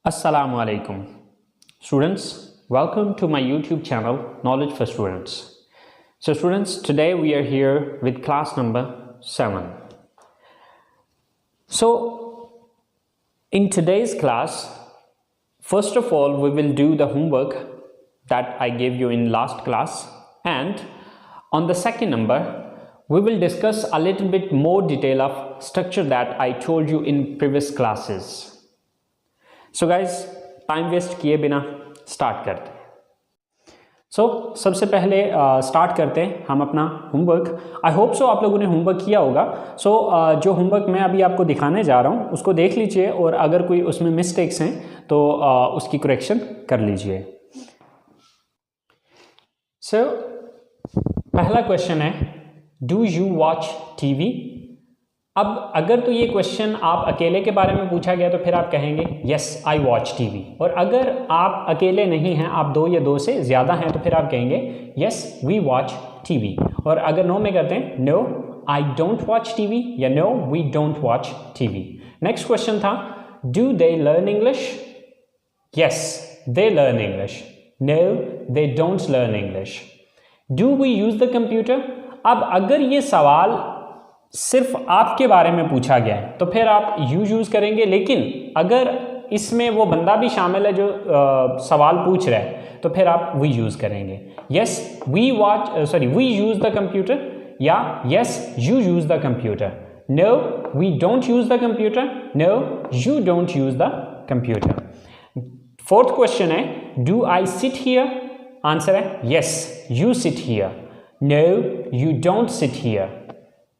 Assalamu alaikum. Students, welcome to my YouTube channel Knowledge for Students. So students, today we are here with class number 7. So in today's class, first of all we will do the homework that I gave you in last class, and on the second number we will discuss a little bit more detail of structure that I told you in previous classes. So guys time waste किए बिना start करते हैं। सबसे पहले start करते हैं हम अपना होमवर्क। आई होप सो आप लोगों ने होमवर्क किया होगा। जो होमवर्क मैं अभी आपको दिखाने जा रहा हूँ उसको देख लीजिए, और अगर कोई उसमें मिस्टेक्स हैं तो उसकी करेक्शन कर लीजिए। पहला क्वेश्चन है, डू यू वॉच टीवी? अब अगर तो ये क्वेश्चन आप अकेले के बारे में पूछा गया तो फिर आप कहेंगे यस आई वॉच टीवी, और अगर आप अकेले नहीं हैं, आप दो या दो से ज़्यादा हैं, तो फिर आप कहेंगे यस वी वॉच टीवी। और अगर नो में करते हैं no I don't watch TV या no we don't watch TV. Next question था, do they learn English? Yes they learn English, no they don't learn English. Do we use the computer? अब अगर ये सवाल सिर्फ आपके बारे में पूछा गया है तो फिर आप यू यूज़ करेंगे, लेकिन अगर इसमें वो बंदा भी शामिल है जो सवाल पूछ रहा है तो फिर आप वी यूज़ करेंगे। Yes we use the computer या yes you use the computer. No we don't use the computer, no you don't use the computer. Fourth question है, do I sit here? Answer है yes you sit here, no you don't sit here.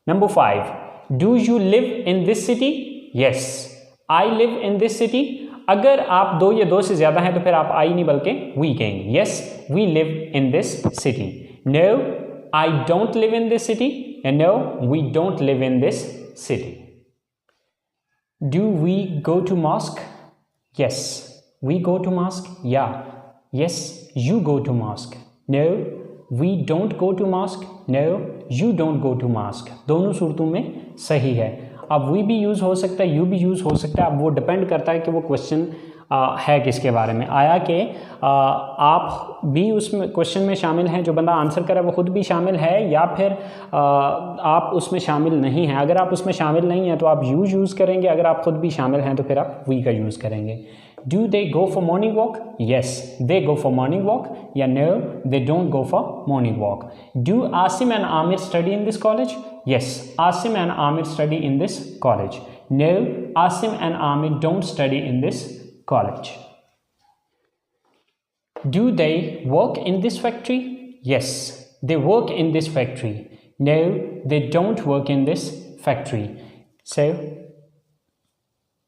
Number 5, do you live in this city? Yes, I live in this city. अगर आप दो या दो से ज़्यादा हैं तो फिर आप आई नहीं बल्कि we कहेंगे। Yes, we live in this city. No, I don't live in this city. And no, we don't live in this city. Do we go to mosque? Yes, we go to mosque. Yeah. Yes, you go to mosque. No, we don't go to mosque. No, you don't go to mosque. दोनों सूरतों में सही है। अब we भी use हो सकता है, you भी यूज़ हो सकता है। अब वो डिपेंड करता है कि वो क्वेश्चन है किसके बारे में आया, कि आप भी उसमें क्वेश्चन में शामिल हैं, जो बंदा आंसर करे वो खुद भी शामिल है, या फिर आप उसमें शामिल नहीं हैं। अगर आप उसमें शामिल नहीं हैं तो आप यू यूज़ करेंगे, अगर आप खुद भी शामिल हैं तो फिर आप वी का यूज़ करेंगे। Do they go for morning walk? Yes, they go for morning walk. या no, they don't go for morning walk. Do Asim and Amir study in this college? Yes, Asim and Amir study in this college. No, Asim and Amir don't study in this college. Do they work in this factory? Yes, they work in this factory. No, they don't work in this factory. So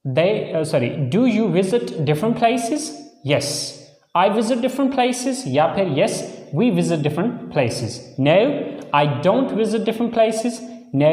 do you visit different places? Yes, I visit different places. या फिर yes, we visit different places. No, I don't visit different places. No,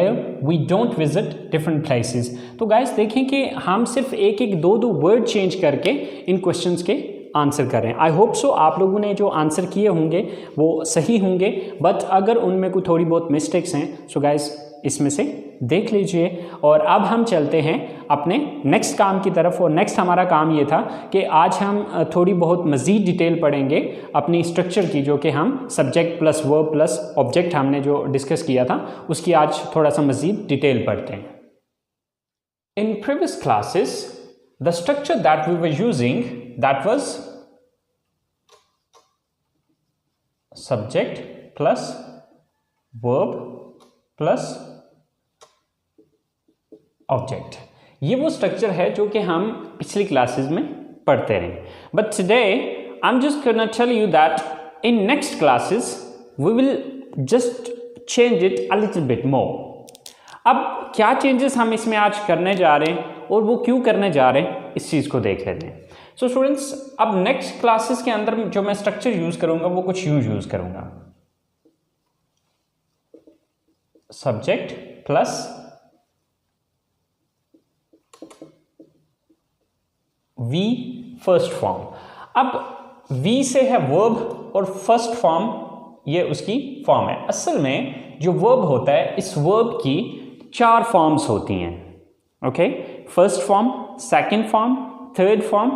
we don't visit different places. तो guys देखें कि हम सिर्फ एक एक दो वर्ड चेंज करके इन क्वेश्चंस के आंसर करें। आई होप सो आप लोगों ने जो आंसर किए होंगे वो सही होंगे, बट अगर उनमें कोई थोड़ी बहुत मिस्टेक्स हैं सो गाइस इसमें से देख लीजिए। और अब हम चलते हैं अपने नेक्स्ट काम की तरफ, और नेक्स्ट हमारा काम ये था कि आज हम थोड़ी बहुत मज़ीद डिटेल पढ़ेंगे अपनी स्ट्रक्चर की, जो कि हम subject plus verb plus object हमने जो डिस्कस किया था उसकी आज थोड़ा सा मज़ीद डिटेल पढ़ते हैं। In previous classes the structure that we were using that was subject plus verb plus object. ये वो स्ट्रक्चर है जो कि हम पिछली क्लासेस में पढ़ते रहे, but today I am just gonna tell you that in next classes we will just change it a little bit more. अब क्या चेंजेस हम इसमें आज करने जा रहे हैं और वो क्यों करने जा रहे हैं, इस चीज़ को देख लेते हैं। सो स्टूडेंट्स, अब नेक्स्ट क्लासेस के अंदर जो मैं स्ट्रक्चर यूज़ करूँगा वो कुछ यूज़ करूँगा, subject plus V first form. अब वी से है वर्ब और फर्स्ट फॉर्म ये उसकी फॉर्म है। असल में जो वर्ब होता है, इस वर्ब की 4 फॉर्म्स होती हैं। Okay, first form, second form, third form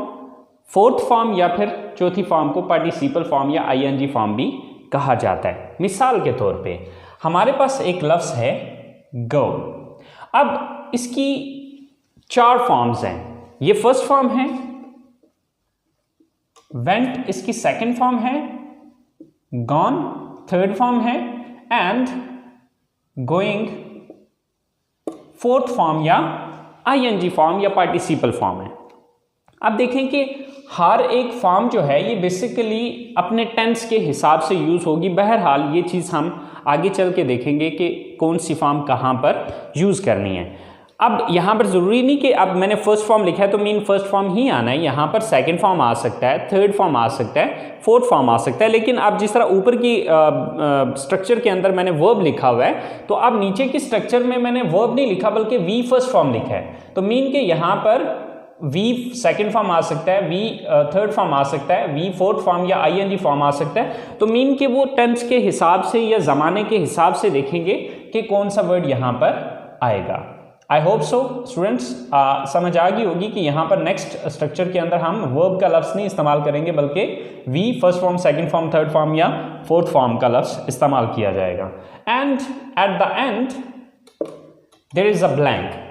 fourth form या फिर चौथी फॉर्म को पार्टिसिपल फॉर्म या आईएनजी फॉर्म भी कहा जाता है। मिसाल के तौर पे हमारे पास एक लफ्ज़ है गो। अब इसकी 4 फॉर्म्स हैं। ये फर्स्ट फॉर्म है, वेंट इसकी सेकंड फॉर्म है, गॉन थर्ड फॉर्म है एंड गोइंग फोर्थ फॉर्म या आईएनजी फॉर्म या पार्टिसिपल फॉर्म है। अब देखें कि हर एक फॉर्म जो है ये बेसिकली अपने टेंस के हिसाब से यूज़ होगी। बहरहाल ये चीज़ हम आगे चल के देखेंगे कि कौन सी फॉर्म कहाँ पर यूज़ करनी है। अब यहाँ पर ज़रूरी नहीं कि अब मैंने फर्स्ट फॉर्म लिखा है तो मीन फर्स्ट फॉर्म ही आना है। यहाँ पर सेकंड फॉर्म आ सकता है, थर्ड फॉर्म आ सकता है, फोर्थ फॉर्म आ सकता है। लेकिन अब जिस तरह ऊपर की स्ट्रक्चर के अंदर मैंने वर्ब लिखा हुआ है, तो अब नीचे की स्ट्रक्चर में मैंने वर्ब नहीं लिखा बल्कि वी फर्स्ट फॉर्म लिखा है। तो मीन के यहाँ पर वी सेकंड फॉर्म आ सकता है, वी थर्ड फॉर्म आ सकता है, वी फोर्थ फॉर्म या आईएनजी फॉर्म आ सकता है। तो मीन के वो टेंस के हिसाब से या ज़माने के हिसाब से देखेंगे कि कौन सा वर्ड यहाँ पर आएगा। आई होप सो स्टूडेंट्स समझ आ गई होगी कि यहाँ पर नेक्स्ट स्ट्रक्चर के अंदर हम वर्ब का लफ्ज़ नहीं इस्तेमाल करेंगे बल्कि V first form, second form, third form या फोर्थ फॉर्म का लफ्ज़ इस्तेमाल किया जाएगा। And at the end there is a blank.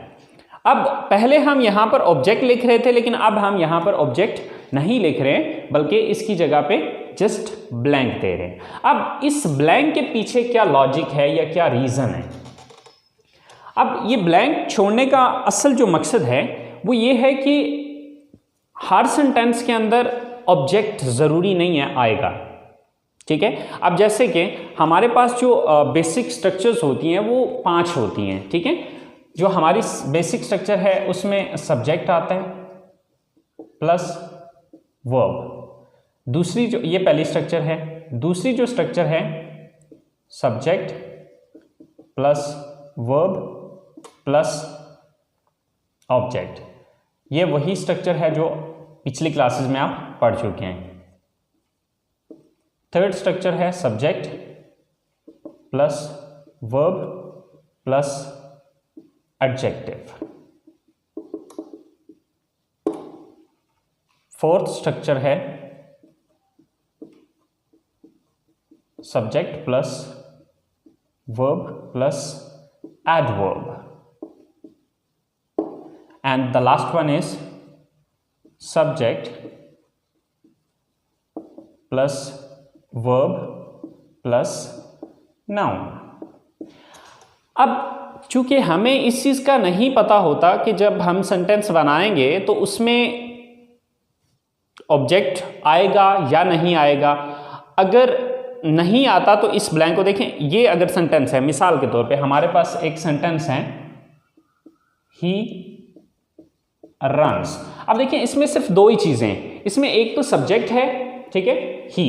अब पहले हम यहाँ पर ऑब्जेक्ट लिख रहे थे, लेकिन अब हम यहाँ पर ऑब्जेक्ट नहीं लिख रहे हैं बल्कि इसकी जगह पे जस्ट ब्लैंक दे रहे हैं। अब इस ब्लैंक के पीछे क्या लॉजिक है या क्या रीज़न है? अब ये ब्लैंक छोड़ने का असल जो मकसद है वो ये है कि हर सेंटेंस के अंदर ऑब्जेक्ट ज़रूरी नहीं है आएगा, ठीक है। अब जैसे कि हमारे पास जो बेसिक स्ट्रक्चर्स होती हैं वो 5 होती हैं, ठीक है। जो हमारी बेसिक स्ट्रक्चर है उसमें सब्जेक्ट आता है प्लस वर्ब। दूसरी जो ये पहली स्ट्रक्चर है, दूसरी जो स्ट्रक्चर है subject plus verb plus object. ये वही स्ट्रक्चर है जो पिछली क्लासेस में आप पढ़ चुके हैं। थर्ड स्ट्रक्चर है subject plus verb plus adjective. Fourth structure है subject plus verb plus adverb and the last one is subject plus verb plus noun। अब चूंकि हमें इस चीज़ का नहीं पता होता कि जब हम सेंटेंस बनाएंगे तो उसमें ऑब्जेक्ट आएगा या नहीं आएगा। अगर नहीं आता तो इस ब्लैंक को देखें। ये अगर सेंटेंस है, मिसाल के तौर पे हमारे पास एक सेंटेंस है ही रन्स। अब देखिए इसमें सिर्फ 2 ही चीजें हैं। इसमें एक तो सब्जेक्ट है, ठीक है, ही,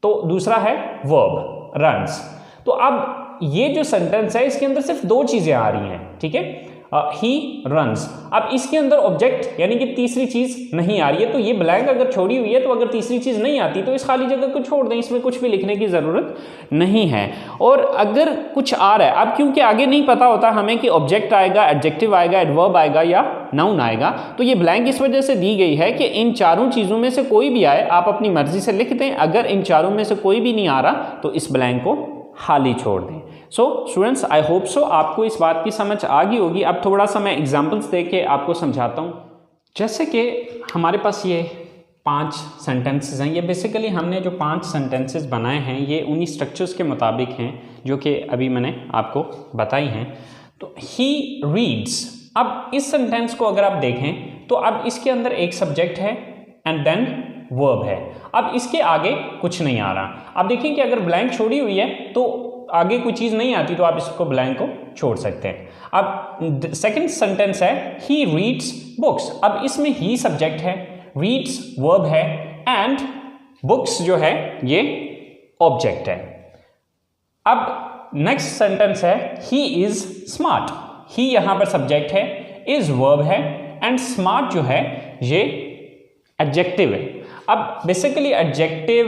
तो दूसरा है वर्ब रन्स। तो अब ये जो सेंटेंस है इसके अंदर सिर्फ 2 चीजें आ रही हैं, ठीक है, ही रन्स। अब इसके अंदर ऑब्जेक्ट यानी कि तीसरी चीज नहीं आ रही है। तो ये ब्लैंक अगर छोड़ी हुई है तो अगर तीसरी चीज नहीं आती तो इस खाली जगह को छोड़ दें, इसमें कुछ भी लिखने की जरूरत नहीं है। और अगर कुछ आ रहा है, अब क्योंकि आगे नहीं पता होता हमें कि ऑब्जेक्ट आएगा, एडजेक्टिव आएगा, एडवर्ब आएगा या नाउन आएगा, तो ये ब्लैंक इस वजह से दी गई है कि इन चारों चीजों में से कोई भी आए आप अपनी मर्जी से लिख दें। अगर इन चारों में से कोई भी नहीं आ रहा तो इस ब्लैंक को खाली छोड़ दें। So students I hope so आपको इस बात की समझ आ गई होगी। अब थोड़ा सा मैं एग्जांपल्स दे के आपको समझाता हूँ। जैसे कि हमारे पास ये 5 सेंटेंसेस हैं। ये बेसिकली हमने जो 5 सेंटेंसेस बनाए हैं ये उन्हीं स्ट्रक्चर्स के मुताबिक हैं जो कि अभी मैंने आपको बताई हैं। तो ही रीड्स। अब इस सेंटेंस को अगर आप देखें तो अब इसके अंदर एक सब्जेक्ट है एंड देन वर्ब है। अब इसके आगे कुछ नहीं आ रहा। अब देखिए कि अगर ब्लैंक छोड़ी हुई है तो आगे कोई चीज़ नहीं आती तो आप इसको ब्लैंक को छोड़ सकते हैं। अब सेकंड सेंटेंस है ही रीड्स बुक्स। अब इसमें ही सब्जेक्ट है, रीड्स वर्ब है एंड बुक्स जो है ये ऑब्जेक्ट है। अब नेक्स्ट सेंटेंस है ही इज स्मार्ट। ही यहां पर सब्जेक्ट है, इज वर्ब है एंड स्मार्ट जो है ये एडजेक्टिव है। अब basically adjective,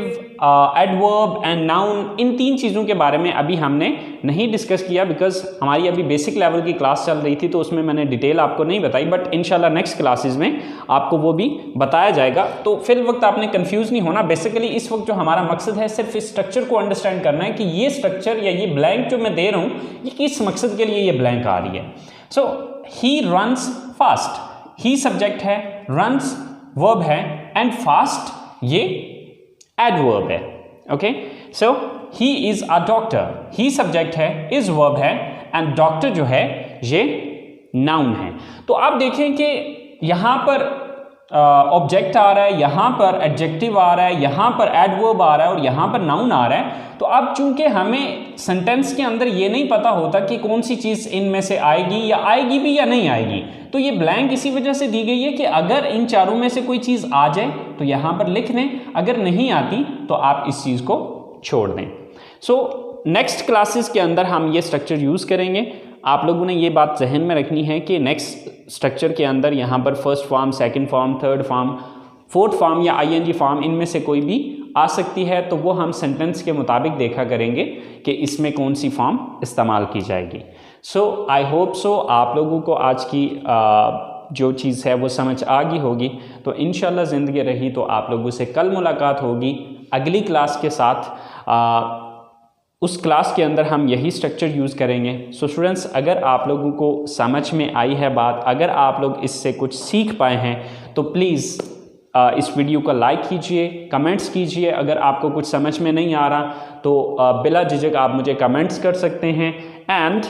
adverb and noun, इन तीन चीज़ों के बारे में अभी हमने नहीं डिस्कस किया बिकॉज हमारी अभी बेसिक लेवल की क्लास चल रही थी, तो उसमें मैंने डिटेल आपको नहीं बताई, बट इंशाल्लाह नेक्स्ट क्लासेस में आपको वो भी बताया जाएगा। तो फिर वक्त आपने कंफ्यूज नहीं होना। बेसिकली इस वक्त जो हमारा मकसद है सिर्फ इस स्ट्रक्चर को अंडरस्टैंड करना है कि ये स्ट्रक्चर या ये ब्लैंक जो मैं दे रहा हूँ ये किस मकसद के लिए ये ब्लैंक आ रही है। So he runs fast, he subject है, रन्स वर्ब है एंड फास्ट ये एडवर्ब है। Okay, so he is a doctor, he subject है, इज वर्ब है एंड डॉक्टर जो है ये नाउन है। तो आप देखें कि यहां पर ऑब्जेक्ट आ रहा है, यहां पर एडजेक्टिव आ रहा है, यहां पर एडवर्ब आ रहा है और यहां पर नाउन आ रहा है। तो अब चूंकि हमें सेंटेंस के अंदर ये नहीं पता होता कि कौन सी चीज़ इनमें से आएगी या आएगी भी या नहीं आएगी, तो ये ब्लैंक इसी वजह से दी गई है कि अगर इन चारों में से कोई चीज़ आ जाए तो यहां पर लिख दें, अगर नहीं आती तो आप इस चीज़ को छोड़ दें। सो नेक्स्ट क्लासेस के अंदर हम ये स्ट्रक्चर यूज़ करेंगे। आप लोगों ने ये बात जहन में रखनी है कि नेक्स्ट स्ट्रक्चर के अंदर यहाँ पर first form, second form, third form, fourth form या आईएनजी फॉर्म इनमें से कोई भी आ सकती है, तो वो हम सेंटेंस के मुताबिक देखा करेंगे कि इसमें कौन सी फॉर्म इस्तेमाल की जाएगी। सो आई होप सो आप लोगों को आज की जो चीज़ है वो समझ आ गई होगी। तो इंशाल्लाह ज़िंदगी रही तो आप लोगों से कल मुलाकात होगी अगली क्लास के साथ। उस क्लास के अंदर हम यही स्ट्रक्चर यूज़ करेंगे। सो स्टूडेंट्स, अगर आप लोगों को समझ में आई है बात, अगर आप लोग इससे कुछ सीख पाए हैं तो प्लीज़ इस वीडियो को लाइक कीजिए, कमेंट्स कीजिए। अगर आपको कुछ समझ में नहीं आ रहा तो बिला झिझक आप मुझे कमेंट्स कर सकते हैं। एंड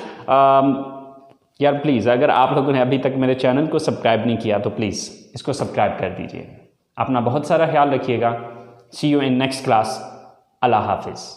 यार प्लीज़, अगर आप लोगों ने अभी तक मेरे चैनल को सब्सक्राइब नहीं किया तो प्लीज़ इसको सब्सक्राइब कर दीजिए। अपना बहुत सारा ख्याल रखिएगा। सी यू इन नेक्स्ट क्लास। अल्लाह हाफिज़।